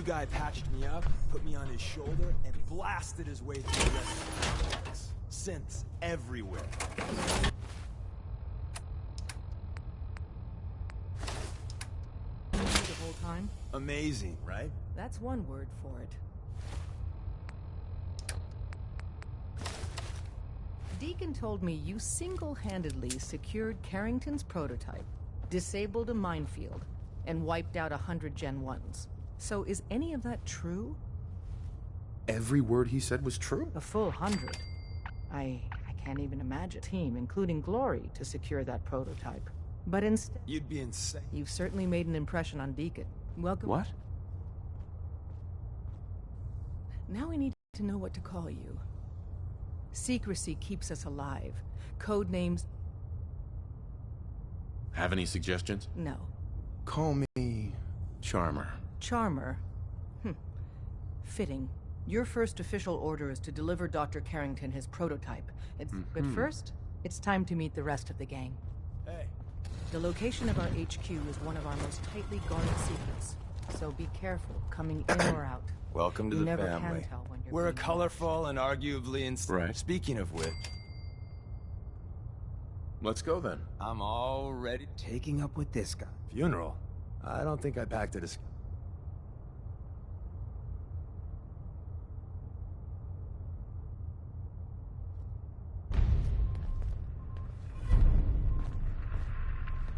new guy patched me up, put me on his shoulder, and blasted his way through the rest of the complex. Synths everywhere. The whole time? Amazing, right? That's one word for it. Deacon told me you single-handedly secured Carrington's prototype, disabled a minefield, and wiped out 100 Gen 1s. So is any of that true? Every word he said was true? A full 100. I can't even imagine a team, including Glory, to secure that prototype. But instead... You'd be insane. You've certainly made an impression on Deacon. Welcome. What? Now we need to know what to call you. Secrecy keeps us alive. Code names... Have any suggestions? No. Call me... Charmer. Charmer? Fitting. Your first official order is to deliver Dr. Carrington his prototype. But first, it's time to meet the rest of the gang. Hey. The location of our HQ is one of our most tightly guarded secrets. So be careful coming in or out. Welcome to You the never family. can tell when you're We're a being colorful and arguably Right. Speaking of which, Let's go then. I'm already taking up with this guy. Funeral? I don't think I packed it as...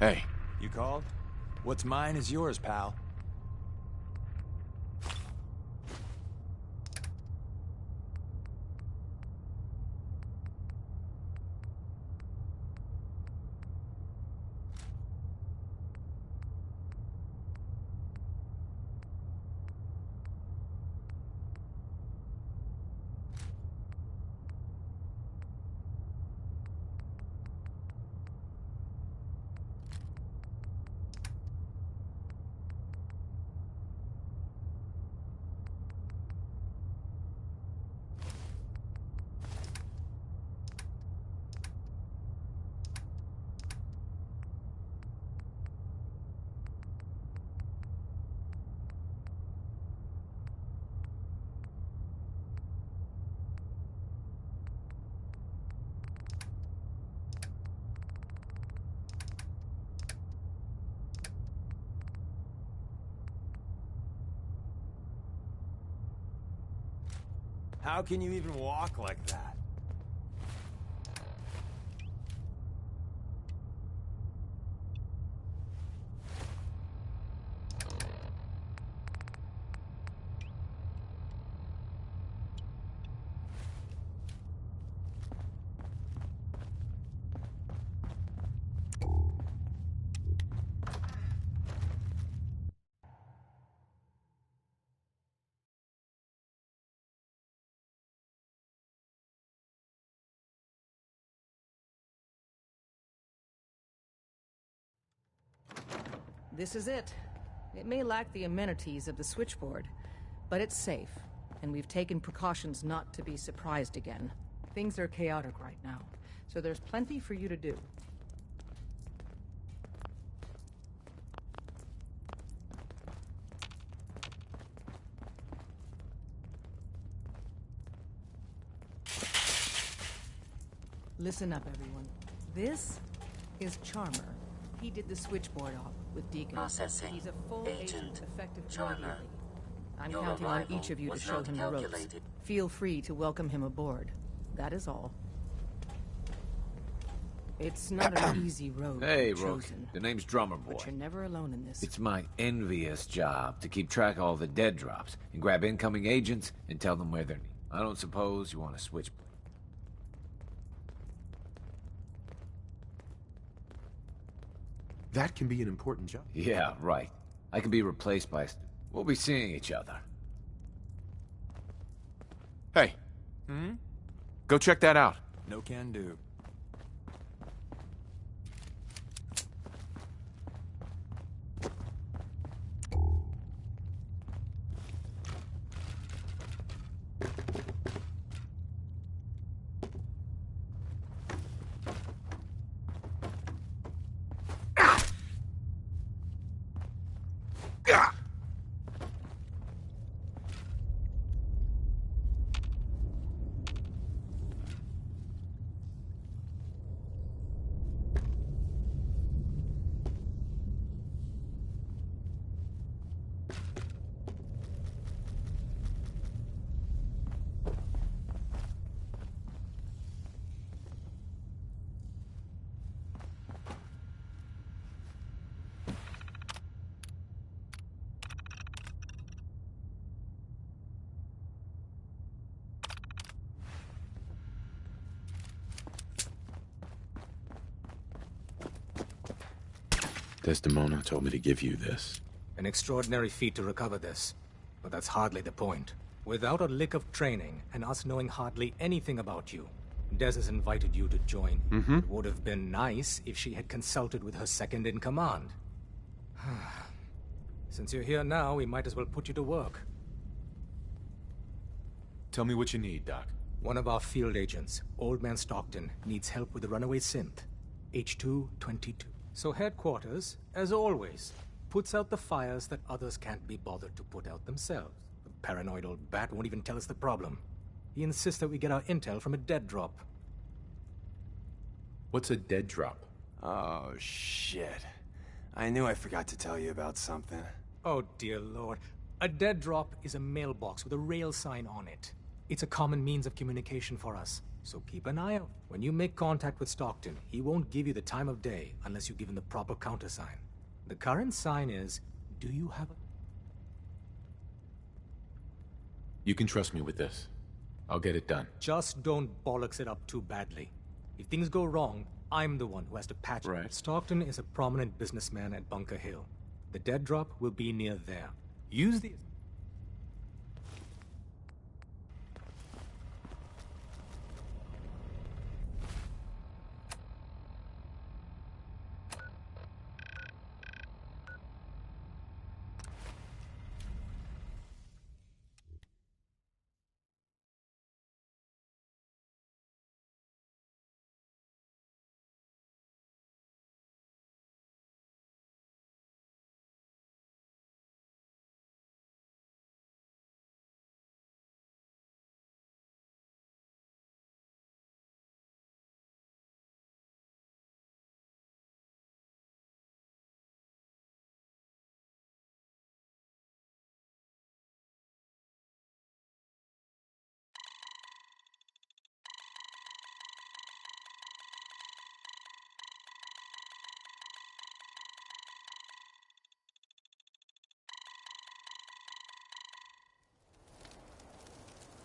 Hey. You called? What's mine is yours, pal. How can you even walk like that? This is it. It may lack the amenities of the switchboard, but it's safe, and we've taken precautions not to be surprised again. Things are chaotic right now, so there's plenty for you to do. Listen up, everyone. This is Charmer. He did the switchboard op with Deacon. Processing. He's a full agent, effective Charmer. immediately. I'm Your counting on arrival each of you to was show not him the ropes. calculated. Feel free to welcome him aboard. That is all. It's not an easy road Hey, you've Rook. chosen, The name's Drummer Boy. but you're never alone in this. It's my envious job to keep track of all the dead drops and grab incoming agents and tell them where they're needed. I don't suppose you want to switch. That can be an important job. Yeah, right. I can be replaced by... We'll be seeing each other. Hey. Go check that out. No can do. Desdemona told me to give you this. An extraordinary feat to recover this. But that's hardly the point. Without a lick of training, and us knowing hardly anything about you, Des has invited you to join. It would have been nice if she had consulted with her second-in-command. Since you're here now, we might as well put you to work. Tell me what you need, Doc. One of our field agents, Old Man Stockton, needs help with the runaway synth. H222. So headquarters, as always, puts out the fires that others can't be bothered to put out themselves. The paranoid old bat won't even tell us the problem. He insists that we get our intel from a dead drop. What's a dead drop? Oh, shit. I knew I forgot to tell you about something. Oh, dear lord. A dead drop is a mailbox with a rail sign on it. It's a common means of communication for us, so keep an eye out. When you make contact with Stockton, he won't give you the time of day unless you give him the proper countersign. The current sign is, do you have a... You can trust me with this. I'll get it done. Just don't bollocks it up too badly. If things go wrong, I'm the one who has to patch it. Right. Stockton is a prominent businessman at Bunker Hill. The dead drop will be near there. Use the...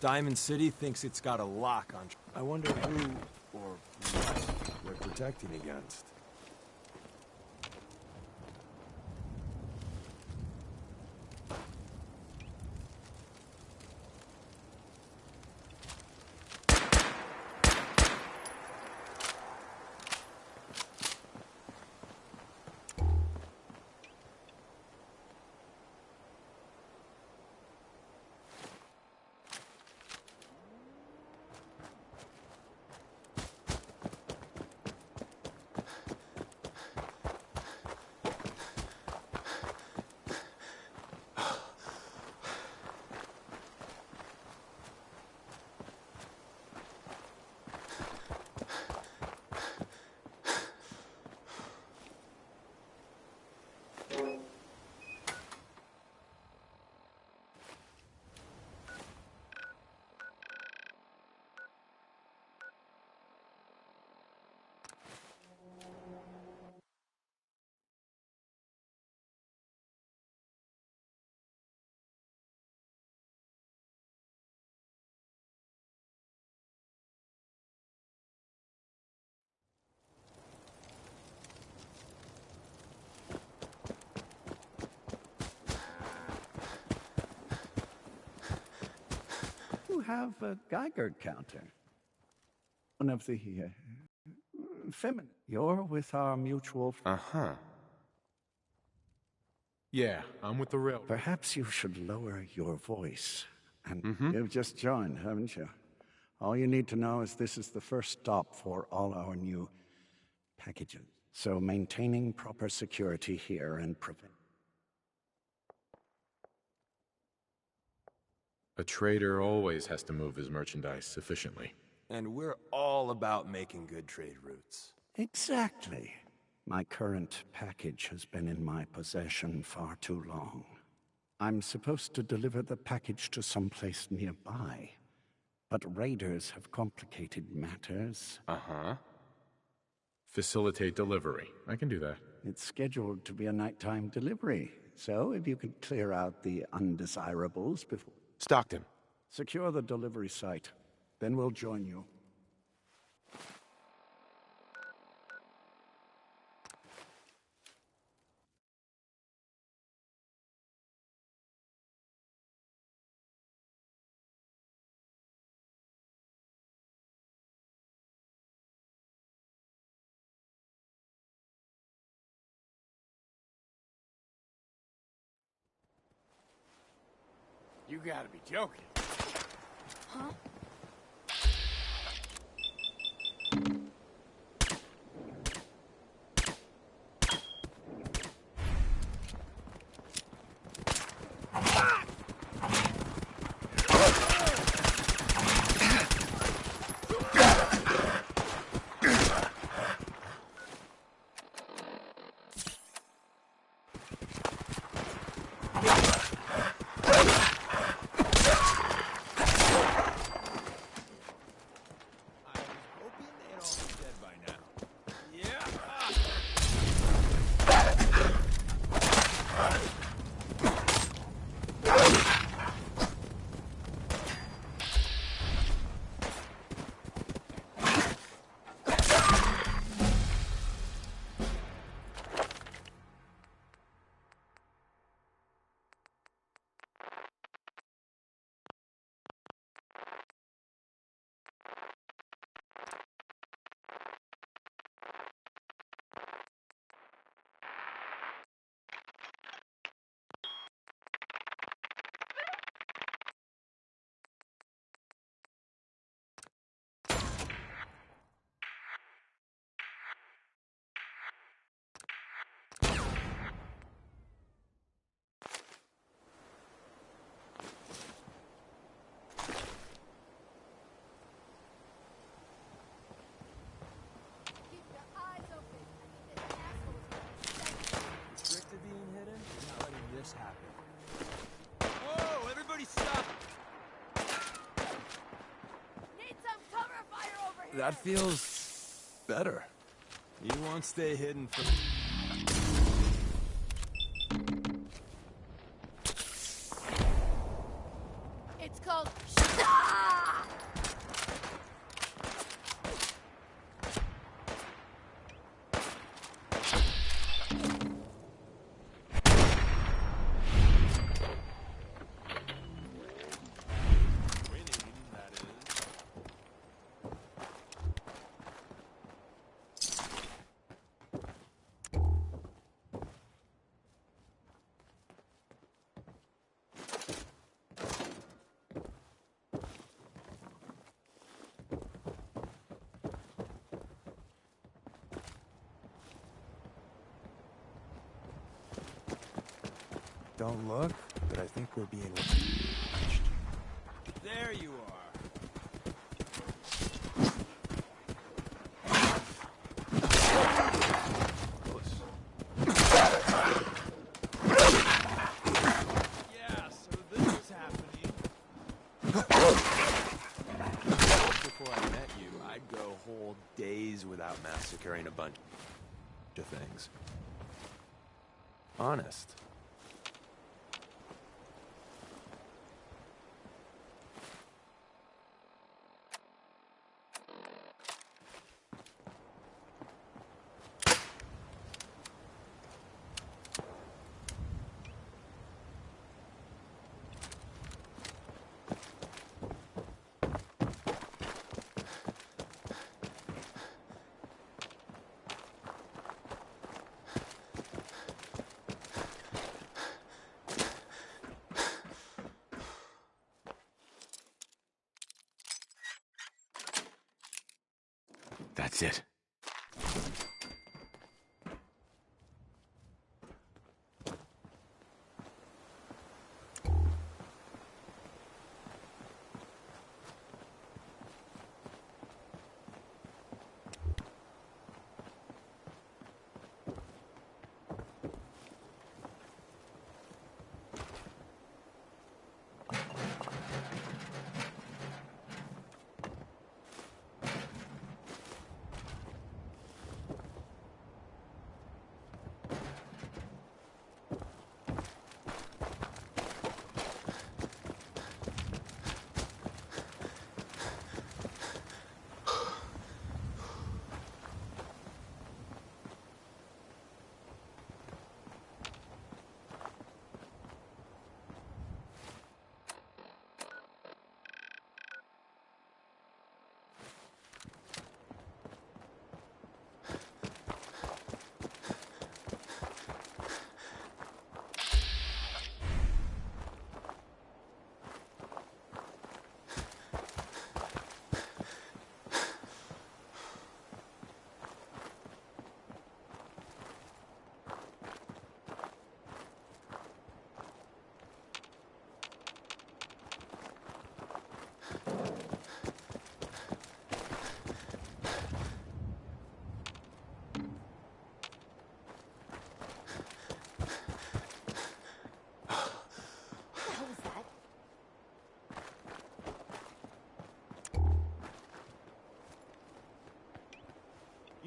Diamond City thinks it's got a lock on... I wonder who or what they're protecting against. You have a Geiger counter. One of the feminine. You're with our mutual... Uh-huh. Yeah, I'm with the rail. Perhaps you should lower your voice. And you've just joined, haven't you? All you need to know is this is the first stop for all our new packages. So maintaining proper security here and prevent... A trader always has to move his merchandise efficiently. And we're all about making good trade routes. Exactly. My current package has been in my possession far too long. I'm supposed to deliver the package to someplace nearby, but raiders have complicated matters. Uh-huh. Facilitate delivery. I can do that. It's scheduled to be a nighttime delivery, so if you could clear out the undesirables before... Stockton. Secure the delivery site, then we'll join you. You gotta be joking. Huh? Whoa, everybody stop! Need some cover fire over here! That feels better. You won't stay hidden for... It's called... Don't look, but I think we're being watched. There you are. Yeah, so this was happening. Before I met you, I'd go whole days without massacring a bunch of things. Honest. That's it.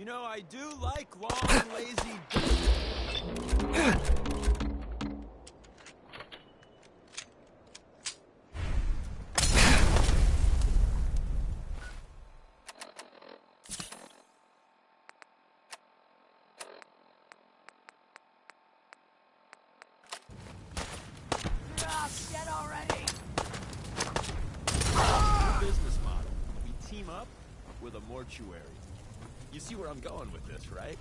You know, I do like long, lazy days. Ah, shit already! Business model. We team up with a mortuary. You see where I'm going with this, right?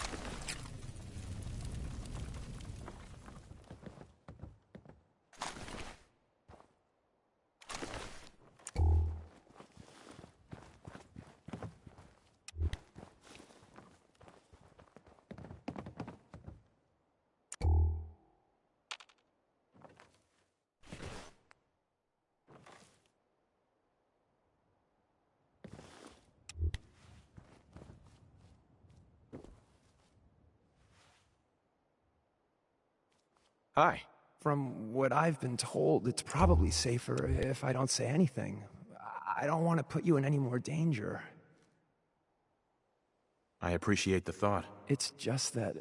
Hi. From what I've been told, it's probably safer if I don't say anything. I don't want to put you in any more danger. I appreciate the thought. It's just that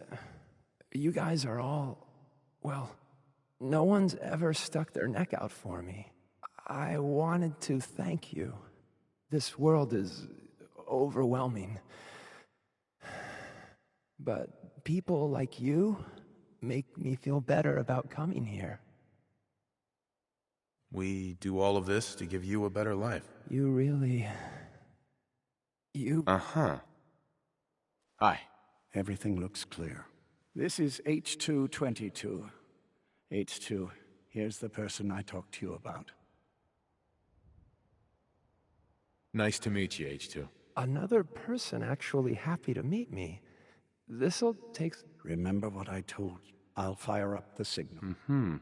you guys are all... well, no one's ever stuck their neck out for me. I wanted to thank you. This world is overwhelming. But people like you make me feel better about coming here. We do all of this to give you a better life. You really... you... Uh-huh. Hi. Everything looks clear. This is H222. H2, here's the person I talked to you about. Nice to meet you, H2. Another person actually happy to meet me. This'll take... Remember what I told you. I'll fire up the signal. Mm-hmm.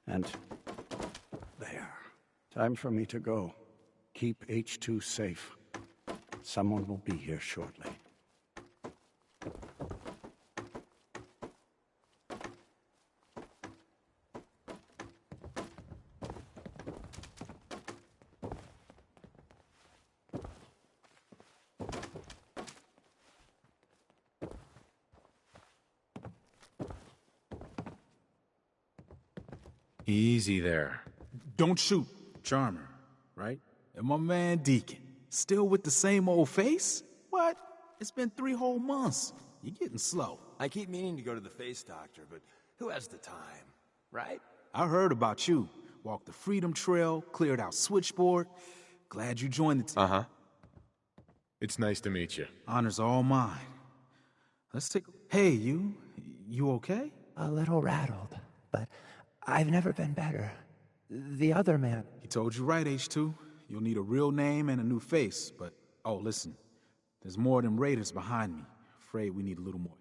And there. Time for me to go. Keep H2 safe. Someone will be here shortly. Easy there. Don't shoot, Charmer, right? And my man Deacon, still with the same old face? What? It's been 3 whole months. You're getting slow. I keep meaning to go to the face doctor, but who has the time, right? I heard about you. Walked the Freedom Trail, cleared out Switchboard. Glad you joined the team. Uh-huh. It's nice to meet you. Honor's all mine. Let's take... Hey, you okay? A little rattled, but I've never been better. The other man... He told you right, H2. You'll need a real name and a new face, but... Oh, listen. There's more of them raiders behind me. Afraid we need a little more.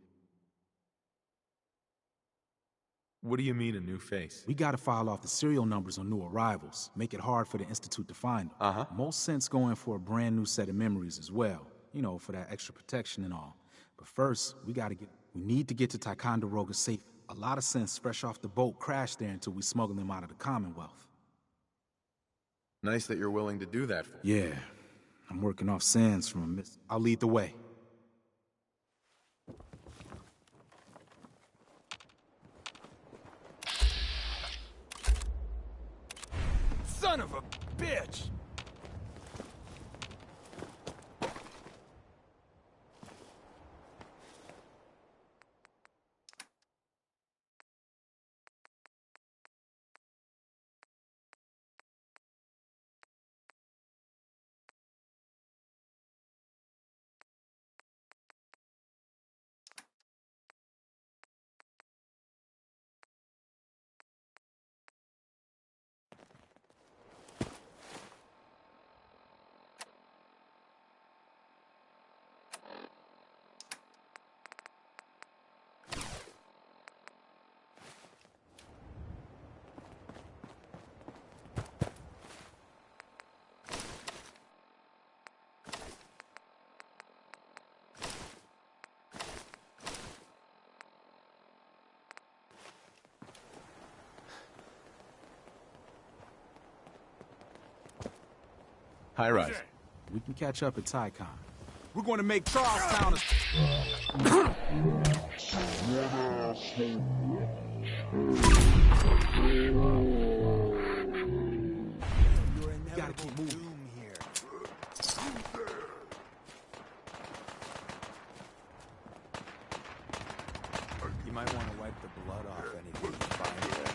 What do you mean, a new face? We gotta file off the serial numbers on new arrivals. Make it hard for the Institute to find them. Uh-huh. Most sense going for a brand new set of memories as well. You know, for that extra protection and all. But first, we need to get to Ticonderoga safe. A lot of sense fresh off the boat crashed there until we smuggle them out of the Commonwealth. Nice that you're willing to do that for me. Yeah, I'm working off sands from a miss. I'll lead the way. Son of a bitch! High rise. We can catch up at Tycon. We're going to make Charlestown Gotta keep moving. Here. You might want to wipe the blood off anything you find there.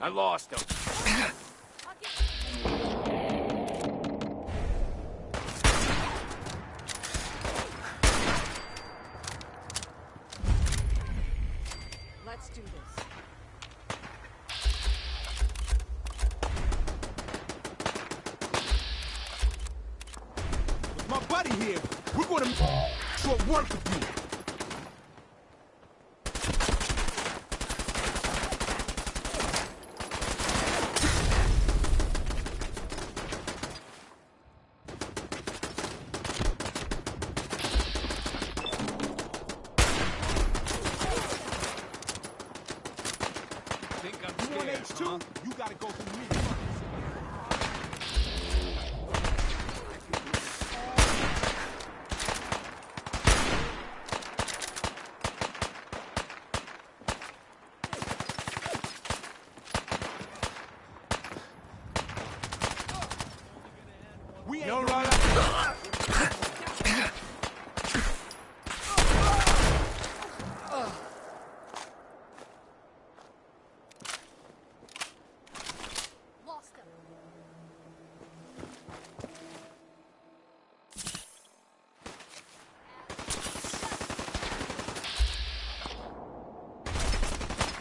I lost him. Let's do this. with my buddy here. We're going to short work with you. You want H2? You gotta go through me first. We ain't gonna run.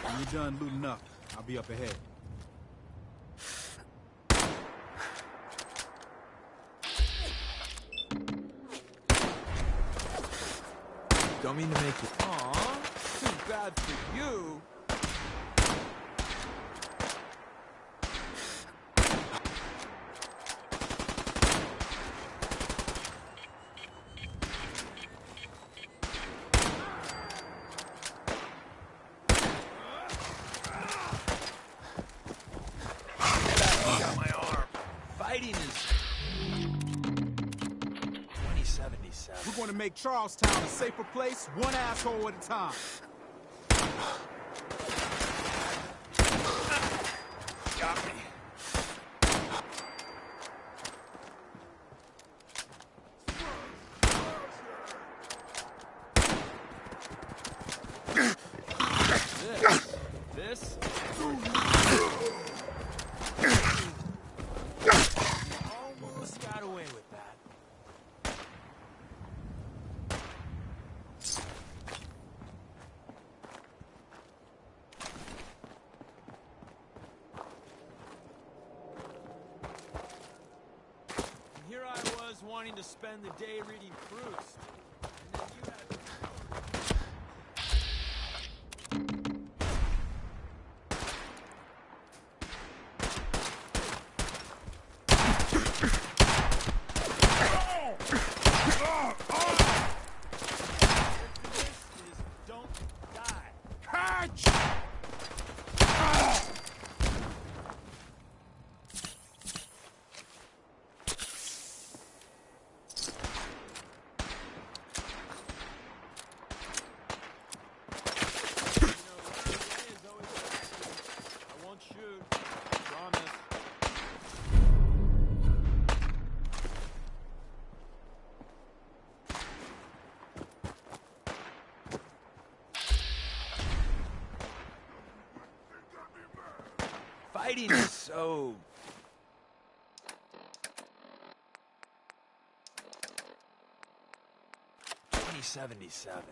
When you're done looting up, I'll be up ahead. Don't mean to make it. Aw, too bad for you. Got my arm. Fighting is 2077. We're going to make Charlestown a safer place, one asshole at a time. Got me. This. Almost got away with that. And here I was wanting to spend the day reading Proust. And then you had... Don't die. Catch! lighting is so... 2077.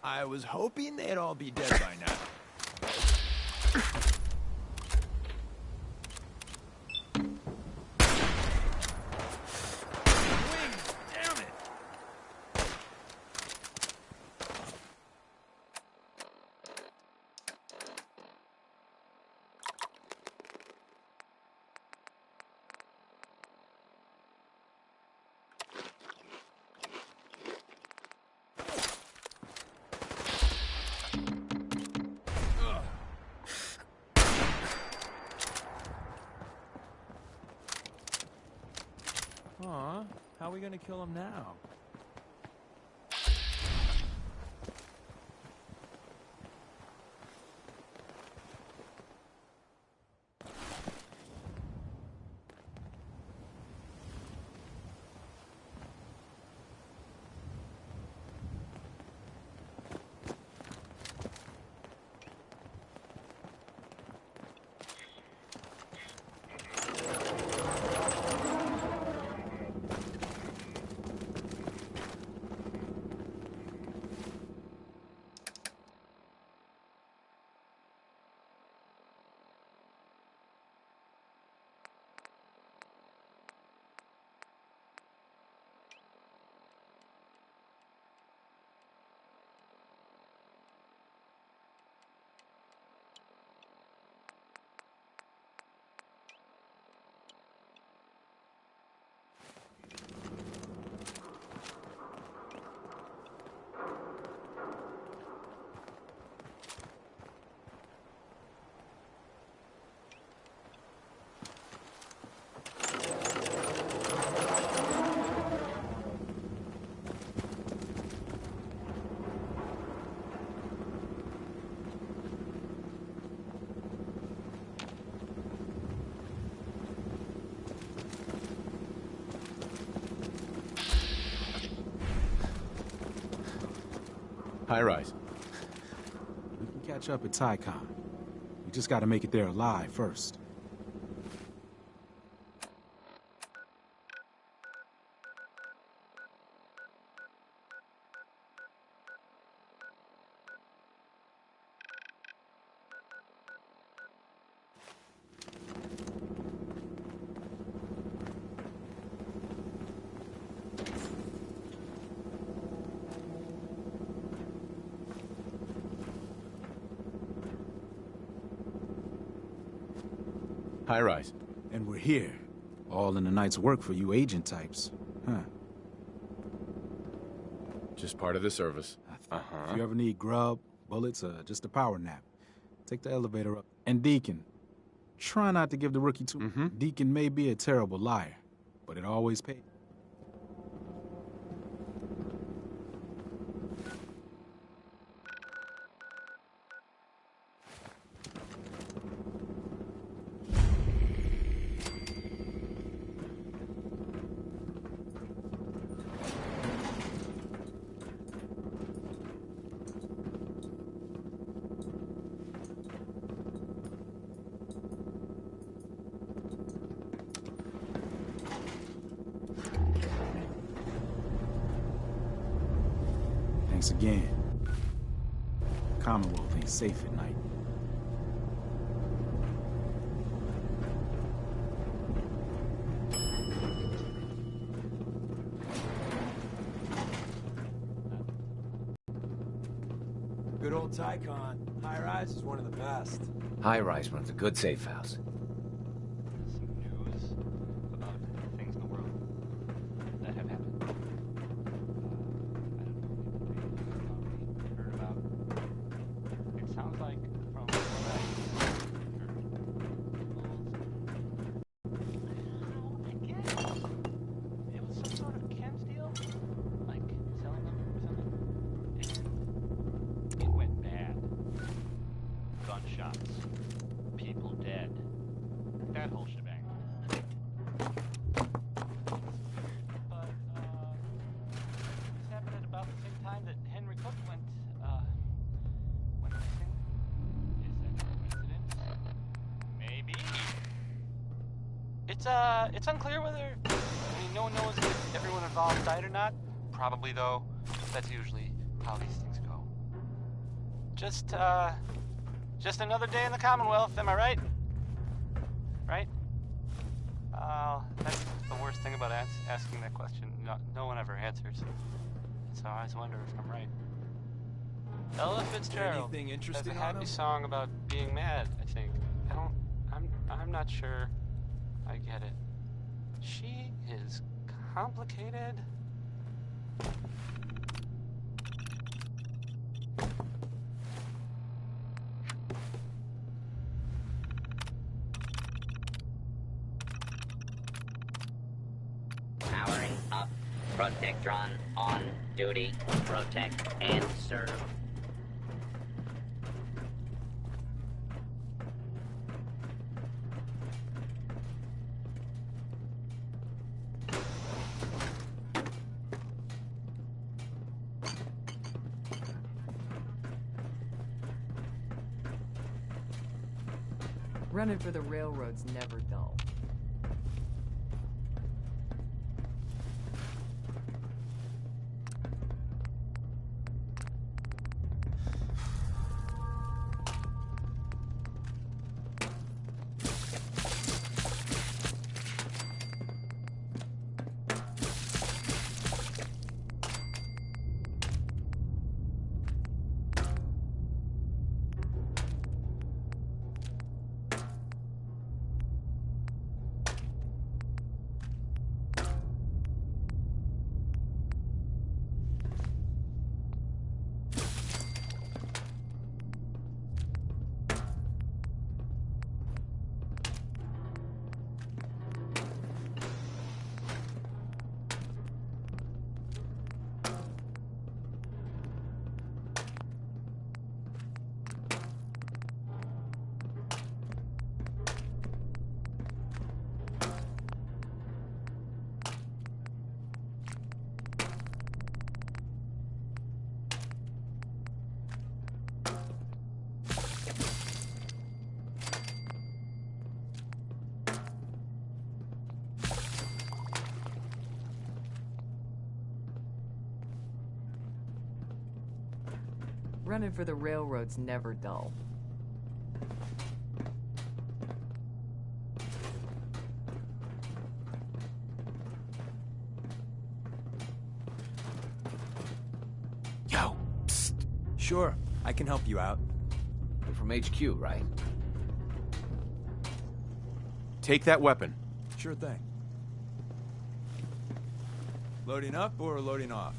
I was hoping they'd all be dead by now. Wings, damn it! Aw, how are we gonna kill him now? High rise. We can catch up at Tycon. We just gotta make it there alive first. High rise. And we're here. All in the night's work for you agent types. Huh. Just part of the service. If you ever need grub, bullets, or just a power nap, take the elevator up. And Deacon, try not to give the rookie too... Deacon may be a terrible liar, but it always pays. Thanks again. Commonwealth ain't safe at night. Good old Tycon. High Rise is one of the best. High Rise runs a good safe house. Some news about things in the world that have happened. I don't know if you've heard about. It sounds like from what I heard, I guess it was some sort of chems deal, like selling them or something. gunshots, people dead, that whole shebang. But this happened at about the same time that Henry Cook went missing. Is that a coincidence? Maybe. It's unclear whether. I mean, no one knows if everyone involved died or not. Probably, though. That's usually how these things go. Just another day in the Commonwealth, am I right? Right? That's the worst thing about asking that question. No one ever answers. So I always wonder if I'm right. Ella Fitzgerald Anything interesting has a on happy him? song about being mad, I think. I'm not sure I get it. She is complicated. Powering up. Protectron on duty. Protect and serve. Running for the railroad's never dull. Running for the railroad's never dull. Yo, psst. Sure, I can help you out. You're from HQ, right? Take that weapon. Sure thing. Loading up or loading off?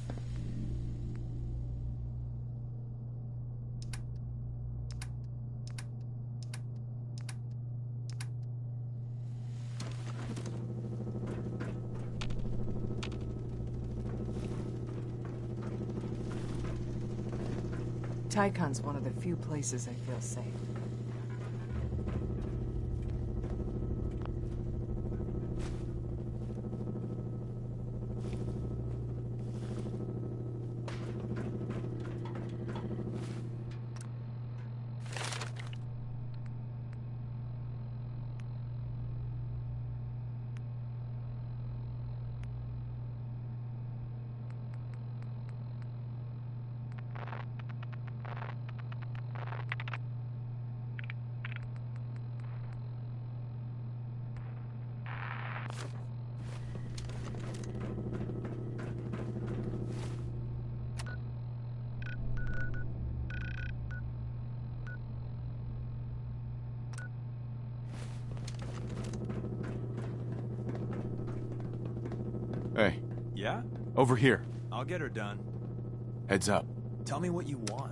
Tycon's one of the few places I feel safe. Hey. Yeah? Over here. I'll get her done. Heads up. Tell me what you want.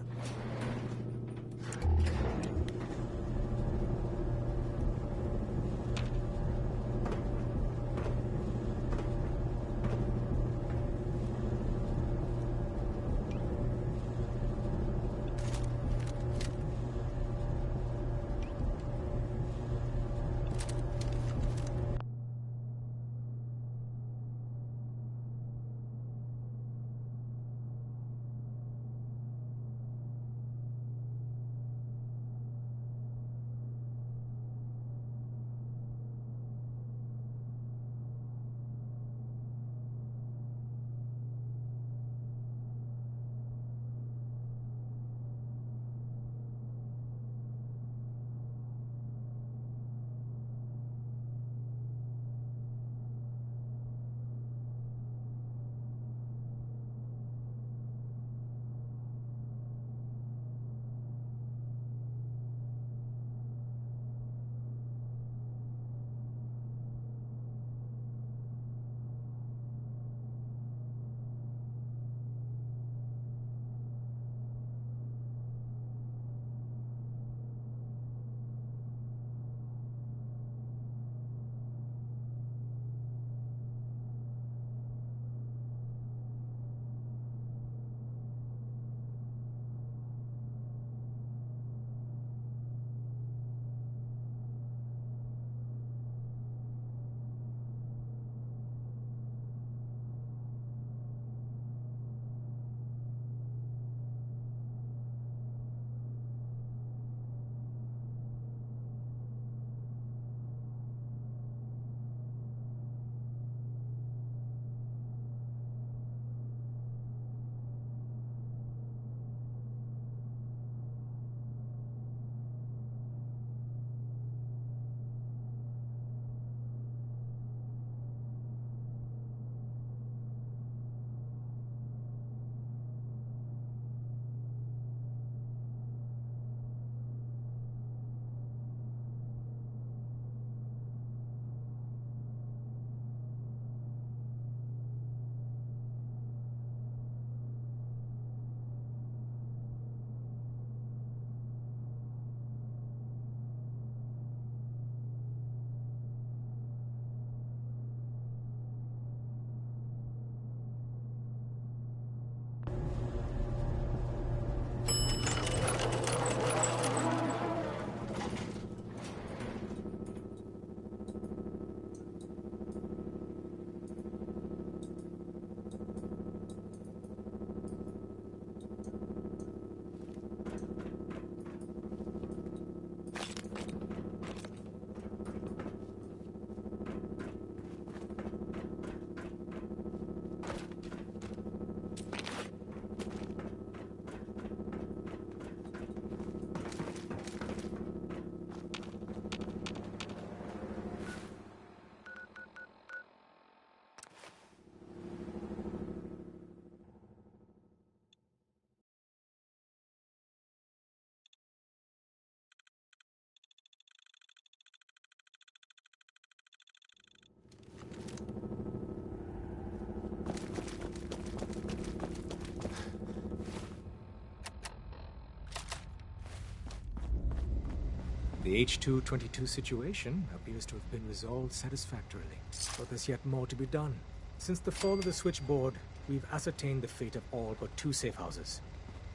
The H222 situation appears to have been resolved satisfactorily, but there's yet more to be done. Since the fall of the switchboard, we've ascertained the fate of all but 2 safe houses.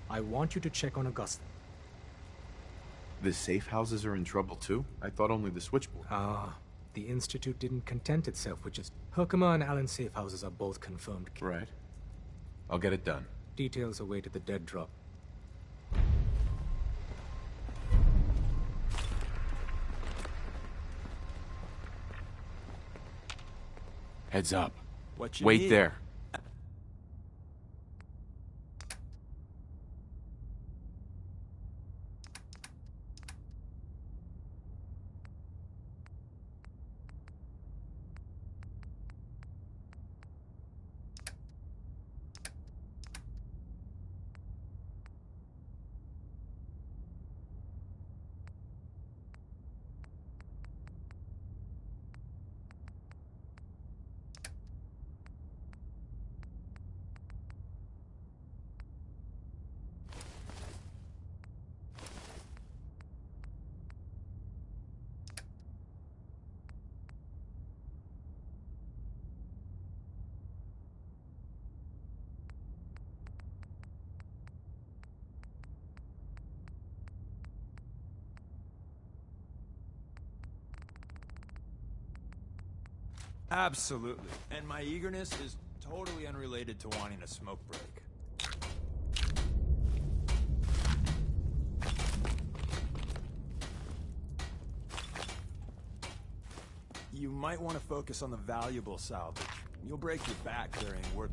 I want you to check on Augusta. The safe houses are in trouble too? I thought only the switchboard. The Institute didn't content itself with just... Herkimer and Allen's safe houses are both confirmed. Right. I'll get it done. Details await at the dead drop. Heads up. What you Wait need? there. Absolutely. And my eagerness is totally unrelated to wanting a smoke break. You might want to focus on the valuable salvage. You'll break your back carrying work.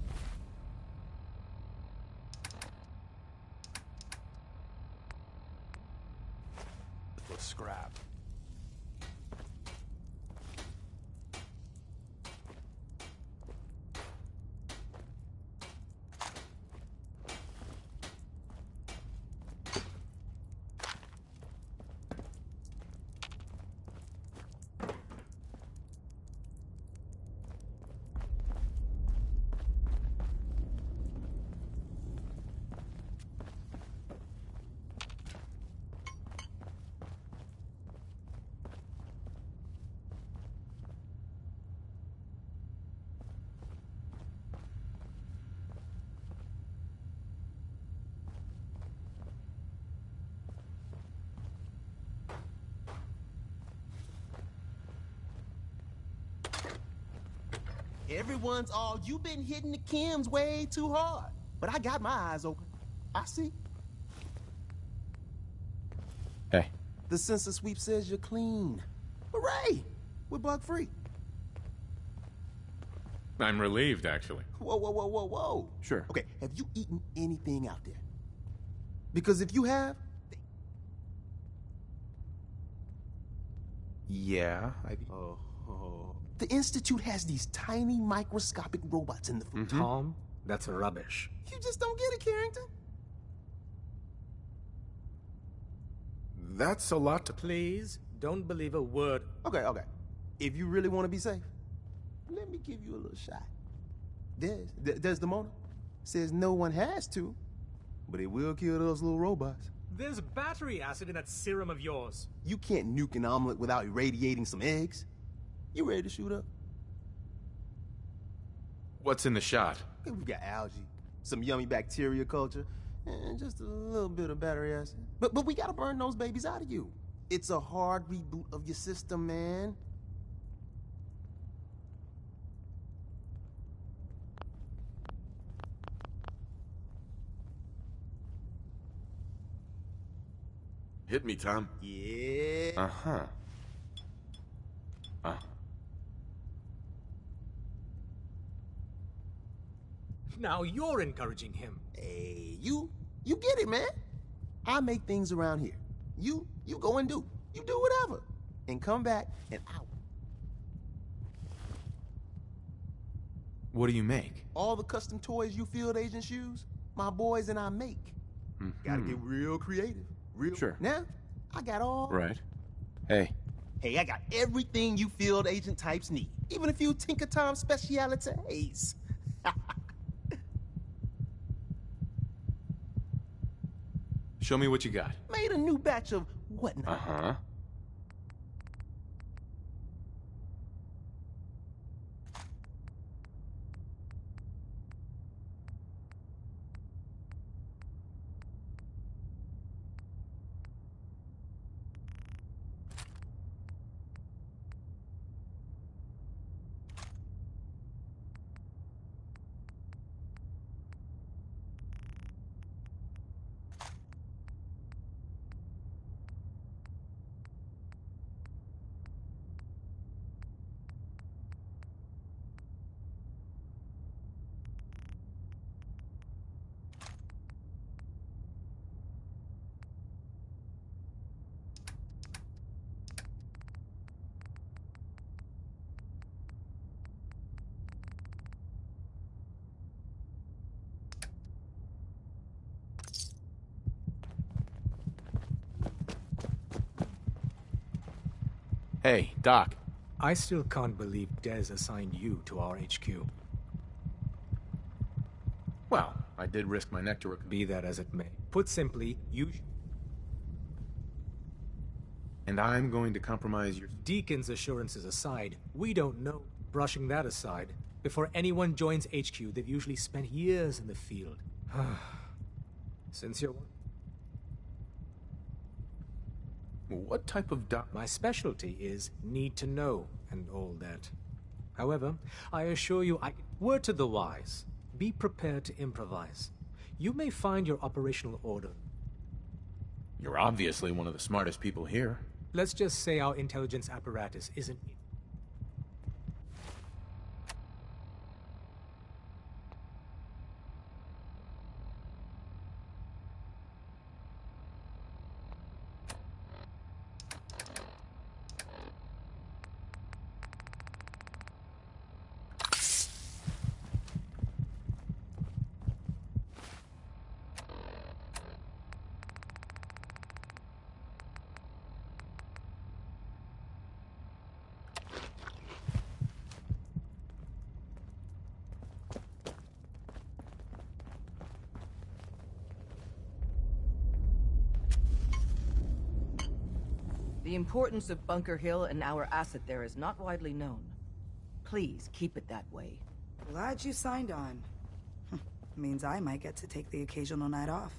Let's scrap. Everyone's all, you've been hitting the chems way too hard. But I got my eyes open. I see. Hey. The sensor sweep says you're clean. Hooray! We're bug-free. I'm relieved, actually. Whoa, whoa, whoa, whoa, whoa. Sure. Okay, have you eaten anything out there? Because if you have... Yeah, The Institute has these tiny microscopic robots in the food. Tom, that's rubbish. You just don't get it, Carrington. That's a lot to... Please, don't believe a word. Okay. If you really want to be safe, let me give you a little shot. There's the Mona. Says no one has to, but it will kill those little robots. There's battery acid in that serum of yours. You can't nuke an omelet without irradiating some eggs. You ready to shoot up? What's in the shot? Okay, we've got algae, some yummy bacteria culture, and just a little bit of battery acid. But we gotta burn those babies out of you. It's a hard reboot of your system, man. Hit me, Tom. Yeah. Uh-huh. Now you're encouraging him. Hey, you get it, man. I make things around here. You go and do. You do whatever. And come back and out. What do you make? All the custom toys you field agents use, my boys and I make. Gotta get real creative. Sure. Now, I got all... Right. Hey. Hey, I got everything you field agent types need. Even a few Tinker Tom specialities. Show me what you got. Made a new batch of whatnot. Uh-huh. Hey, Doc. I still can't believe Dez assigned you to our HQ. Well, I did risk my neck to Be that as it may. Put simply, you... And I'm going to compromise your... Deacon's assurances aside, we don't know. Brushing that aside, before anyone joins HQ, they've usually spent years in the field. Since you're... What type of My specialty is need to know and all that. However, I assure you, word to the wise. Be prepared to improvise. You may find your operational order. You're obviously one of the smartest people here. Let's just say our intelligence apparatus isn't... The importance of Bunker Hill and our asset there is not widely known. Please keep it that way. Glad you signed on. Means I might get to take the occasional night off.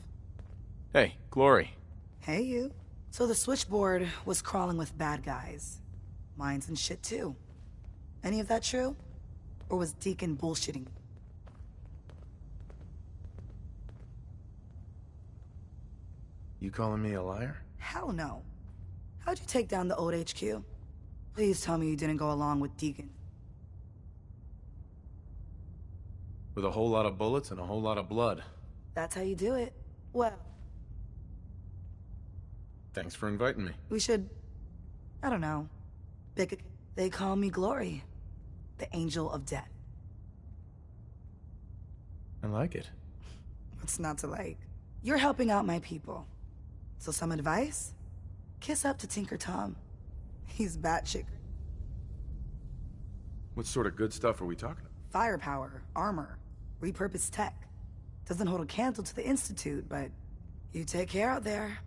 Hey, Glory. Hey, you. So the switchboard was crawling with bad guys. Mines and shit, too. Any of that true? Or was Deacon bullshitting? You calling me a liar? Hell no. How'd you take down the old HQ? Please tell me you didn't go along with Deacon. With a whole lot of bullets and a whole lot of blood. That's how you do it. Well, Thanks for inviting me. we should... I don't know. They call me Glory. The Angel of Death. I like it. What's not to like? You're helping out my people. So some advice? Kiss up to Tinker Tom. He's batshit. What sort of good stuff are we talking about? Firepower, armor, repurposed tech. Doesn't hold a candle to the Institute, but you take care out there.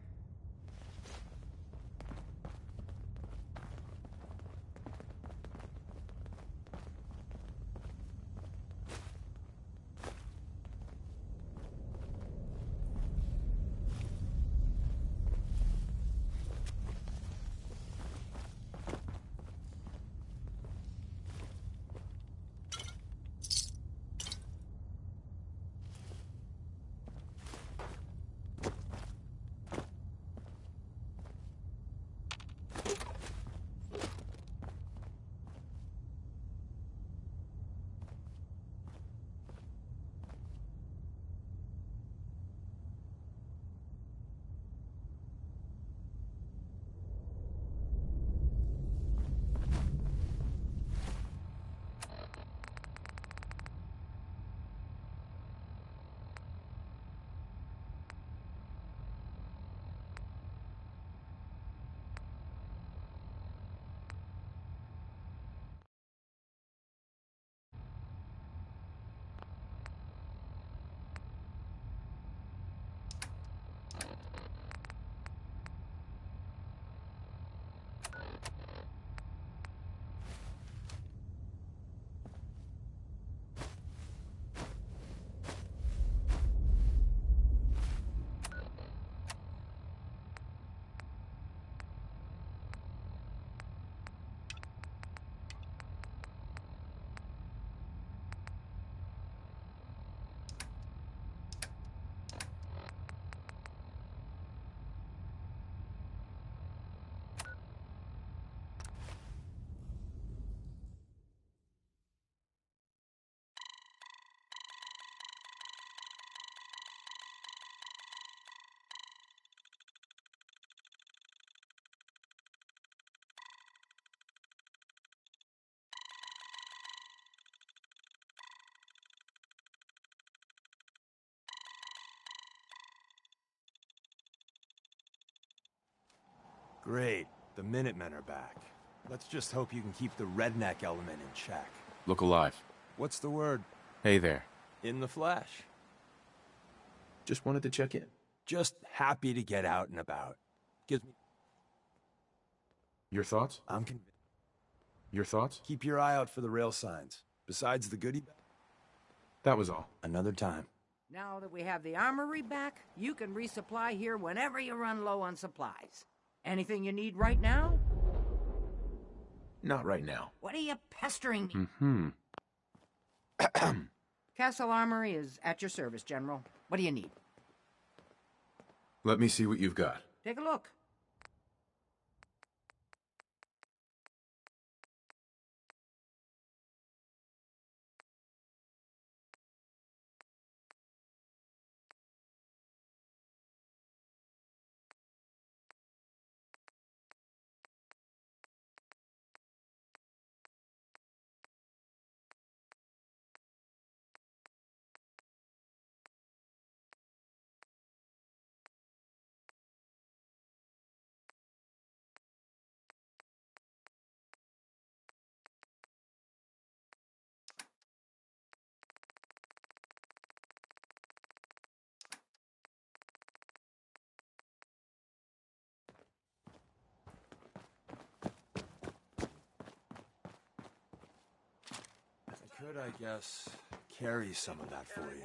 Great. The Minutemen are back. Let's just hope you can keep the redneck element in check. Look alive. What's the word? Hey there. In the flesh. Just wanted to check in. Just happy to get out and about. Gives me... Your thoughts? I'm convinced. Your thoughts? Keep your eye out for the rail signs. Besides the goodie bag. That was all. Another time. Now that we have the armory back, you can resupply here whenever you run low on supplies. Anything you need right now? Not right now. What are you pestering me? Mm-hmm. Castle Armory is at your service, General. What do you need? Let me see what you've got. Take a look. I could, I guess, carry some of that for you.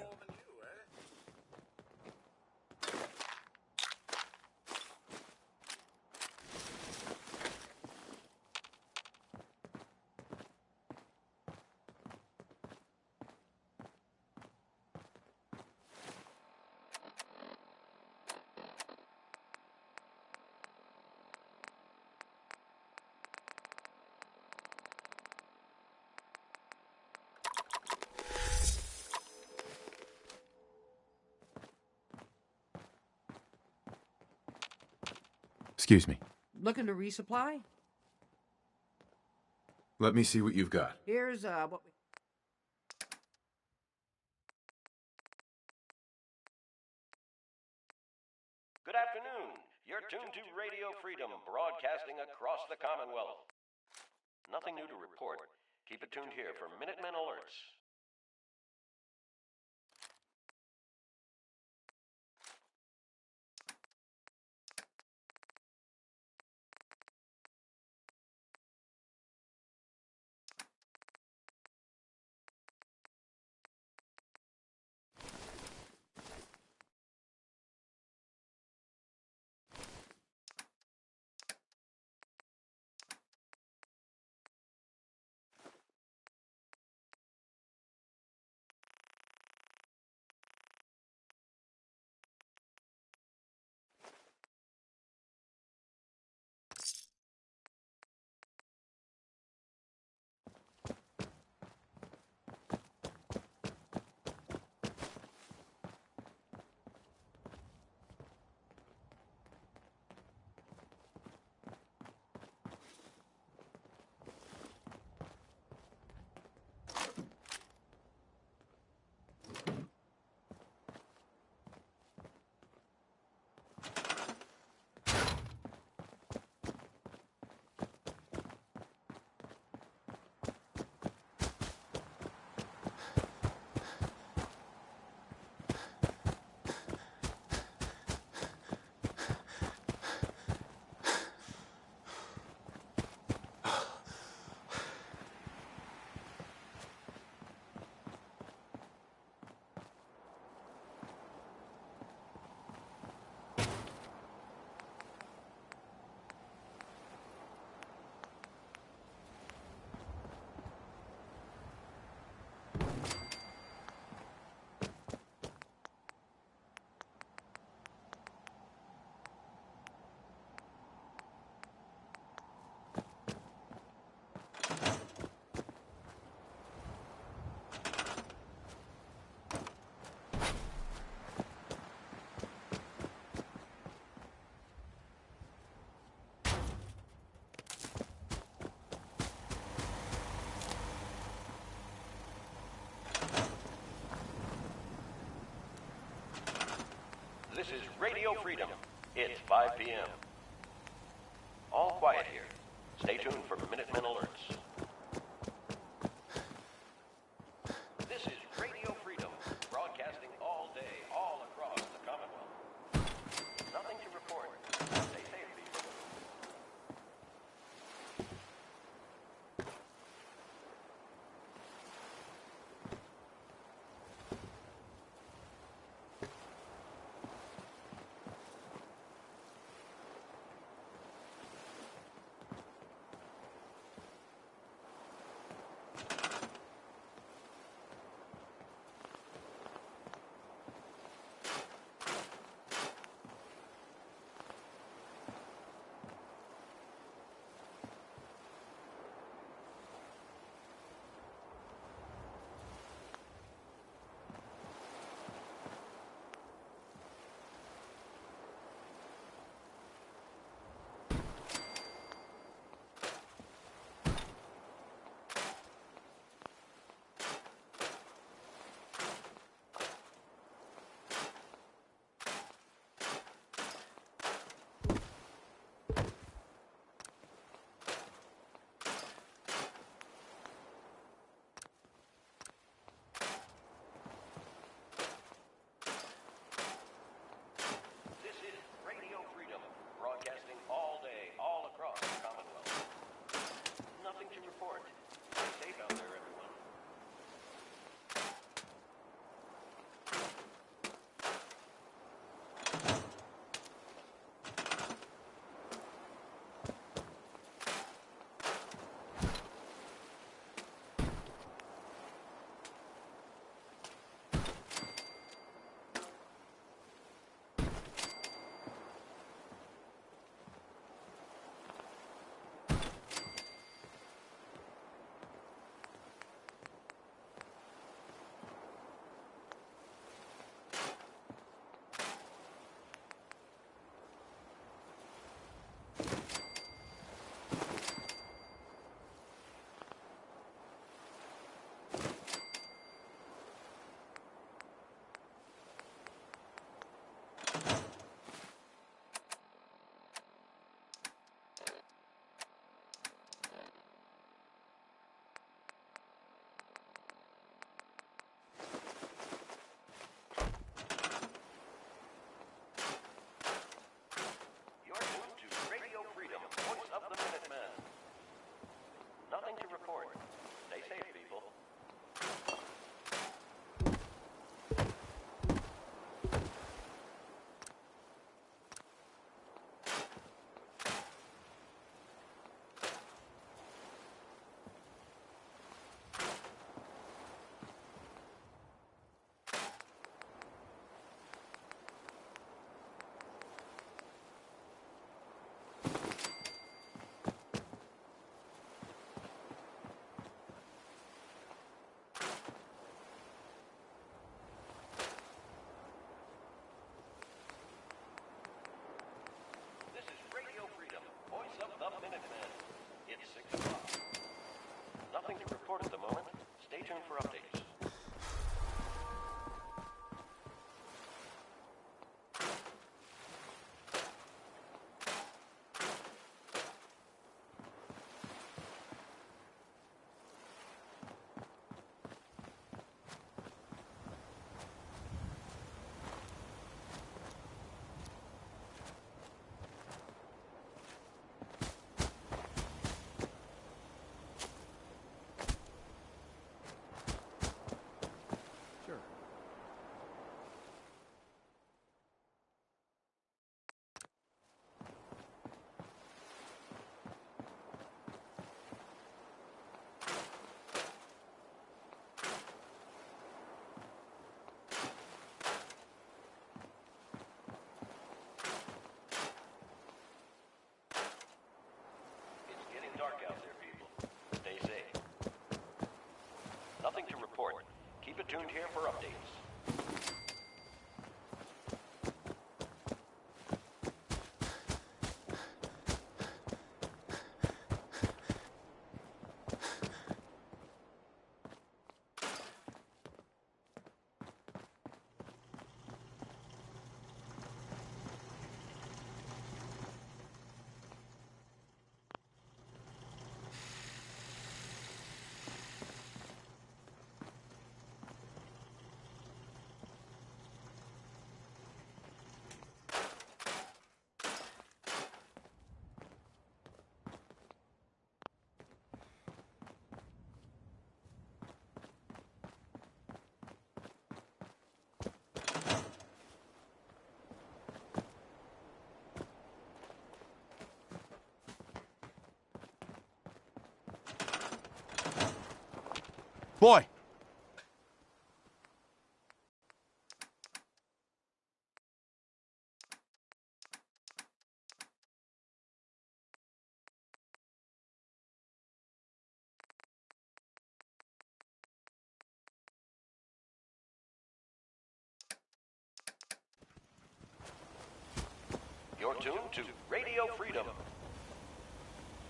Excuse me. Looking to resupply? Let me see what you've got. Here's, what we... Good afternoon. You're tuned to Radio Freedom, broadcasting across the Commonwealth. Nothing new to report. Keep it tuned here for Minutemen alerts. This is Radio Freedom. It's 5 p.m. All quiet here. Stay tuned for Minute report at the moment. Stay tuned for updates. Dark out there, people. Stay safe. Nothing to report. Keep it tuned here for updates. Boy! You're tuned to Radio Freedom.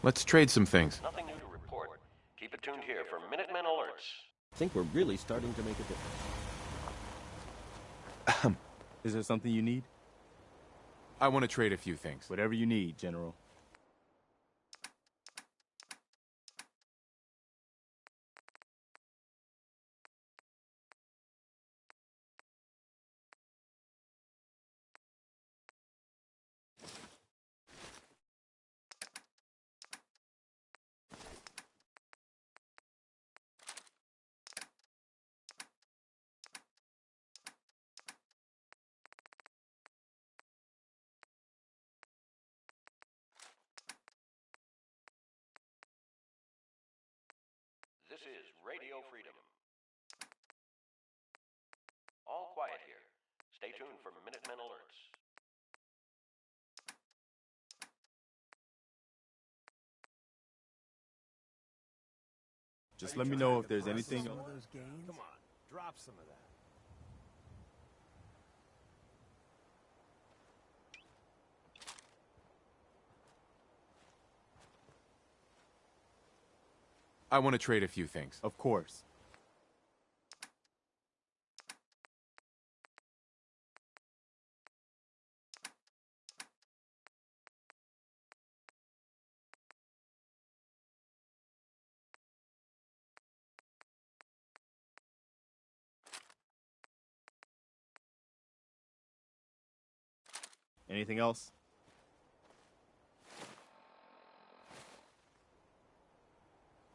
Let's trade some things. Nothing new to report. Keep it tuned here for Minutemen alerts. I think we're really starting to make a difference. Is there something you need? I want to trade a few things. Whatever you need, General. This is Radio Freedom. All quiet here. Stay tuned for Minutemen alerts. Just let me know if there's anything. Come on, drop some of that. I want to trade a few things. Of course. Anything else?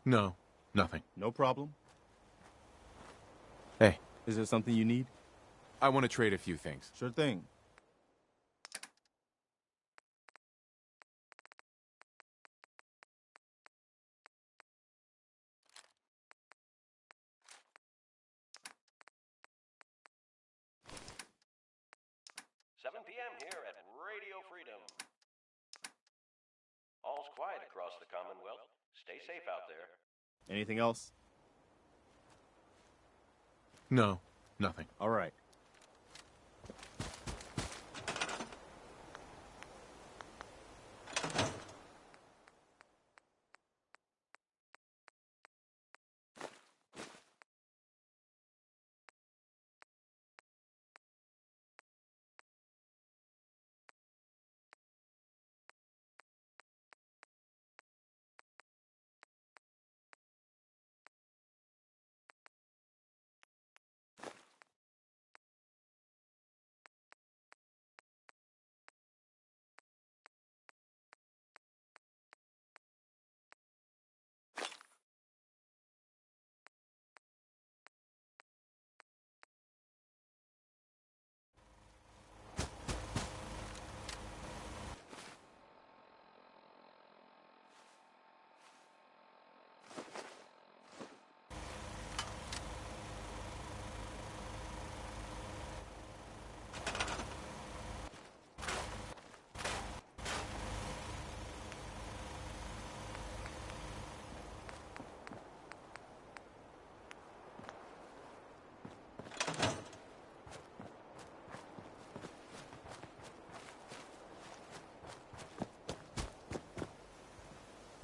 No, nothing. No problem. Hey. Is there something you need? I want to trade a few things. Sure thing. PM here at Radio Freedom. All's quiet across the Commonwealth. Stay safe out there. Anything else? No, nothing. All right.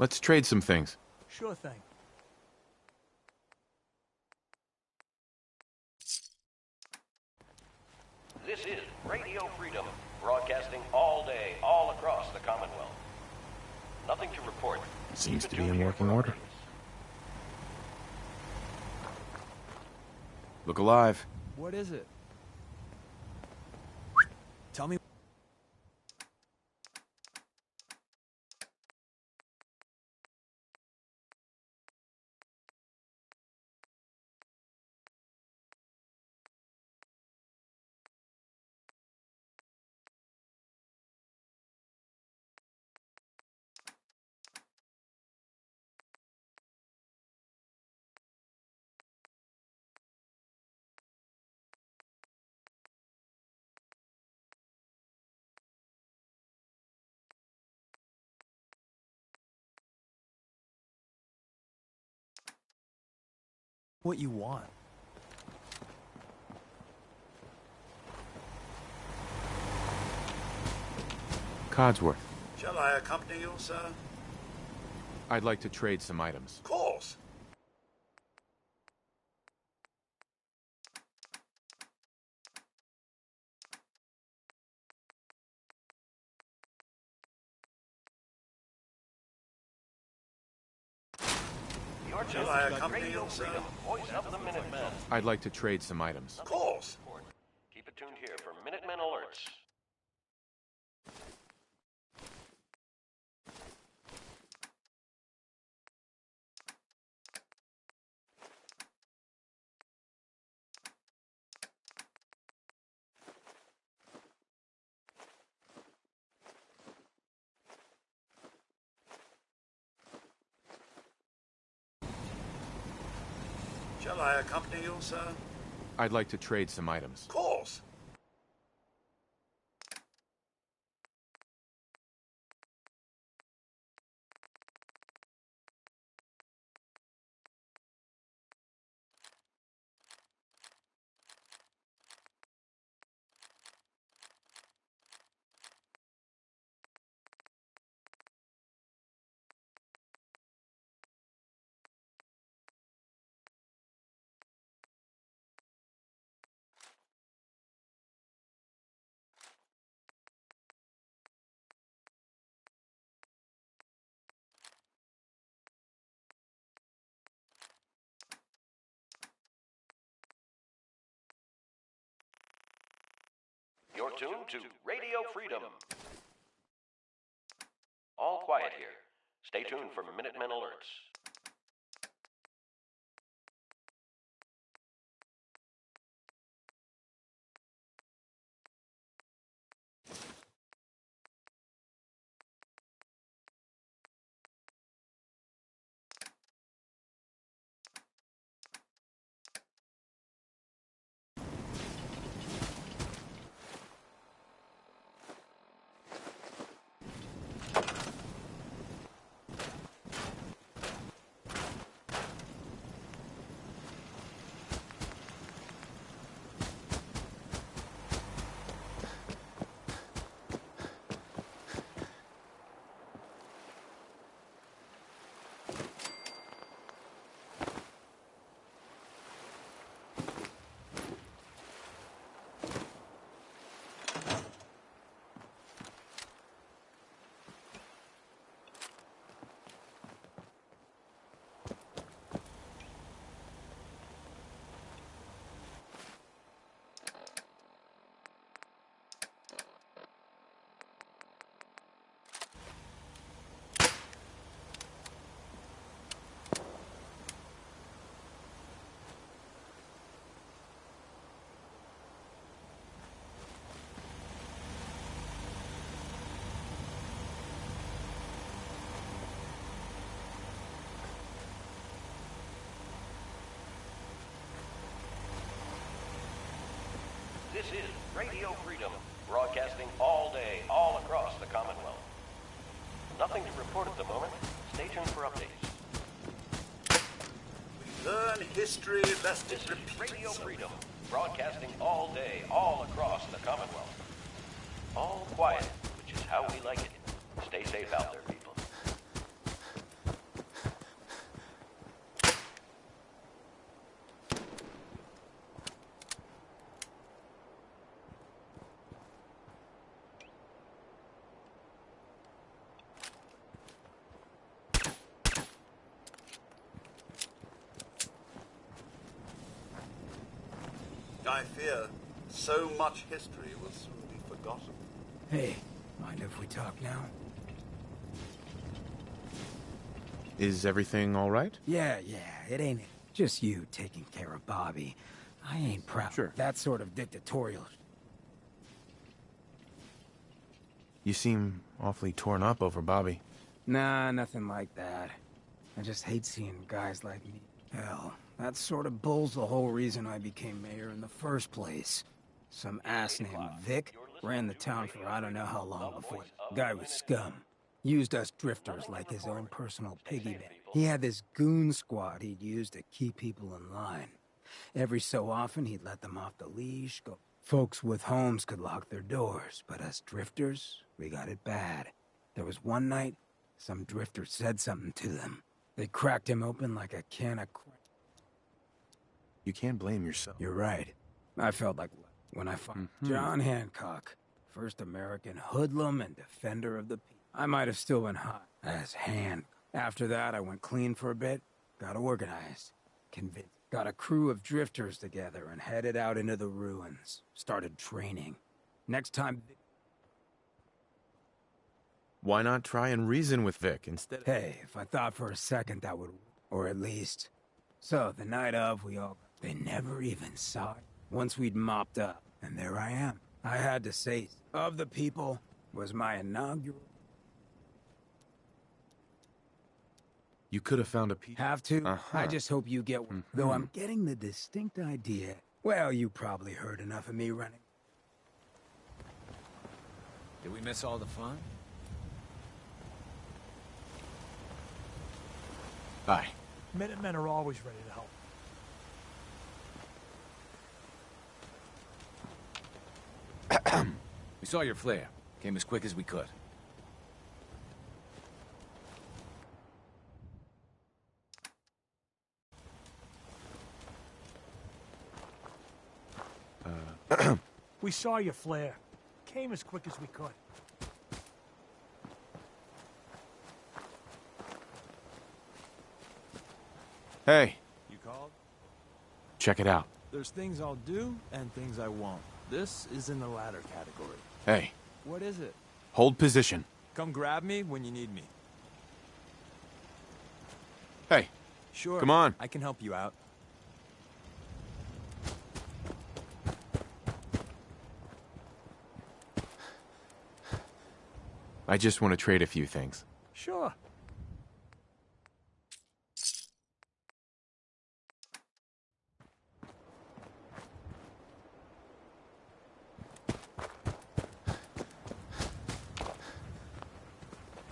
Let's trade some things. Sure thing. This is Radio Freedom, broadcasting all day, all across the Commonwealth. Nothing to report. Seems to be in working order. Look alive. What is it? Tell me. What you want. Codsworth. Shall I accompany you, sir? I'd like to trade some items. Of course. Shall I accompany you, sir? Voice of the Minutemen. I'd like to trade some items. Of course. Keep it tuned here for Minutemen alerts. Shall I accompany you, sir? I'd like to trade some items. Of course. You're tuned to Radio Freedom. All quiet here. Stay tuned for Minutemen alerts. This is Radio Freedom, broadcasting all day, all across the Commonwealth. Nothing to report at the moment. Stay tuned for updates. Learn history lest it repeat Radio itself. Freedom, broadcasting all day, all across the Commonwealth. All quiet, which is how we like it. Stay safe out there, people. I fear so much history will soon be forgotten. Hey, mind if we talk now? Is everything all right? Yeah, it ain't it. Just you taking care of Bobby. I ain't proud. Sure. That sort of dictatorial. You seem awfully torn up over Bobby. Nah, nothing like that. I just hate seeing guys like me. Hell, that sort of bull's the whole reason I became mayor in the first place. Some ass named Vic ran the town for I don't know how long before. Guy was scum. Used us drifters like his own personal piggy bank. He had this goon squad he'd use to keep people in line. Every so often, he'd let them off the leash. Folks with homes could lock their doors, but us drifters, we got it bad. There was one night, some drifter said something to them. They cracked him open like a can of... You can't blame yourself. You're right. I felt like when I found John Hancock, first American hoodlum and defender of the people. I might have still been hot as hand. After that, I went clean for a bit, got organized, convinced, got a crew of drifters together and headed out into the ruins. Started training. Next time... Why not try and reason with Vic instead of... Hey, if I thought for a second that would... Or at least... So, the night of, we all... They never even saw it. Once we'd mopped up, and there I am. I had to say, of the people, was my inaugural... You could have found a piece. Have to? I just hope you get one. Though I'm getting the distinct idea. Well, you probably heard enough of me running. Did we miss all the fun? Hi. Minutemen are always ready to help. We saw your flare. Came as quick as we could. We saw your flare. Came as quick as we could. Hey. You called? Check it out. There's things I'll do and things I won't. This is in the latter category. Hey. What is it? Hold position. Come grab me when you need me. Hey. Sure. Come on. I can help you out. I just want to trade a few things. Sure.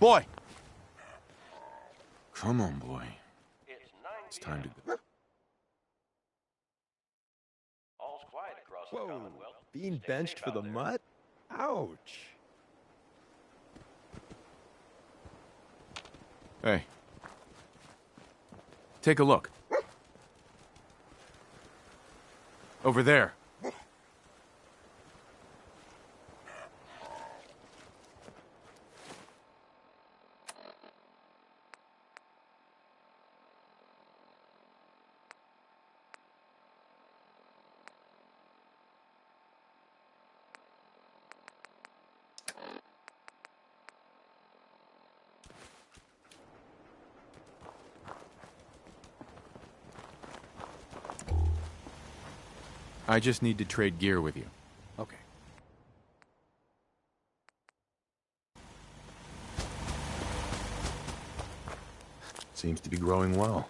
Boy! Come on, boy. It's time to go. All's quiet across the Commonwealth. Being benched for the mutt? Ouch. Hey. Take a look. Over there. I just need to trade gear with you. Okay. Seems to be growing well.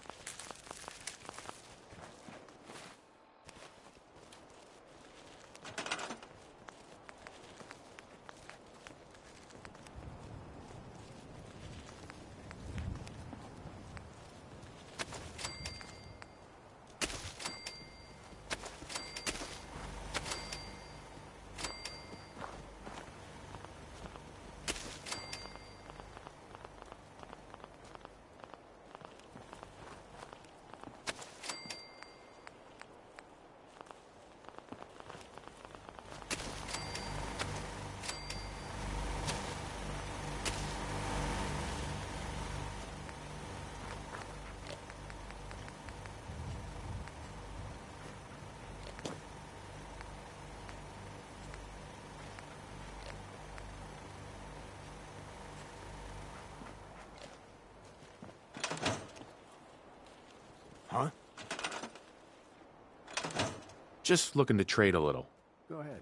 Just looking to trade a little. Go ahead.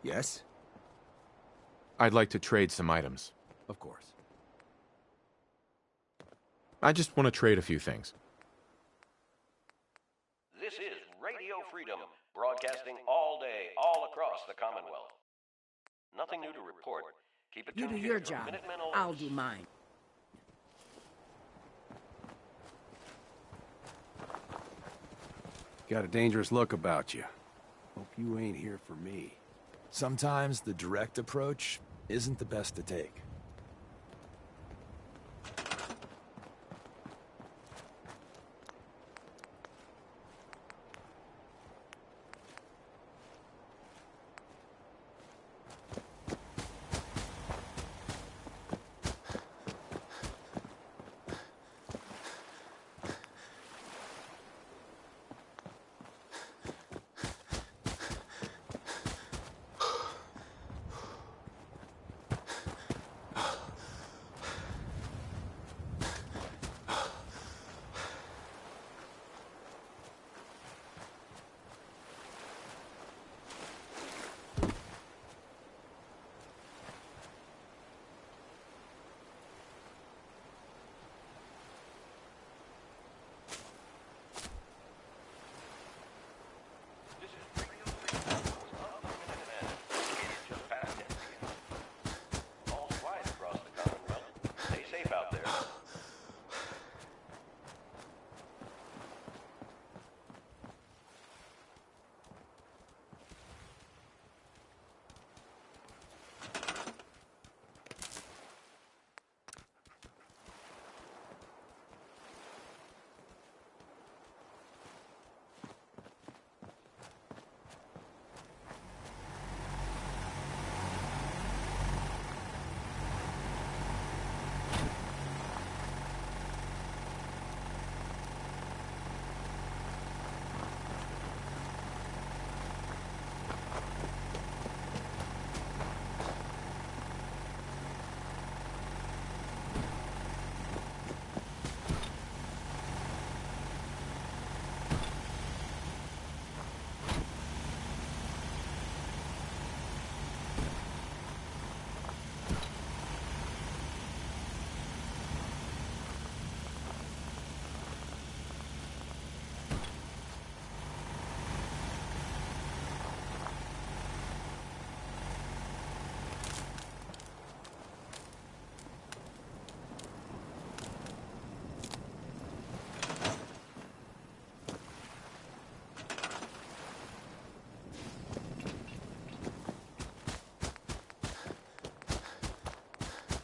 Yes? I'd like to trade some items. Of course. I just want to trade a few things. This is Radio Freedom, broadcasting all day, all across the Commonwealth. Nothing new to report. Keep it You tuned do here your for job. Minutemen alerts. I'll do mine. Got a dangerous look about you. Hope you ain't here for me. Sometimes the direct approach isn't the best to take. All quiet across the Commonwealth. Stay safe out there.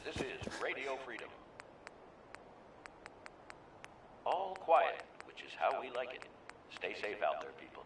This is Radio Freedom. All quiet, which is how we like it. Stay safe out there, people.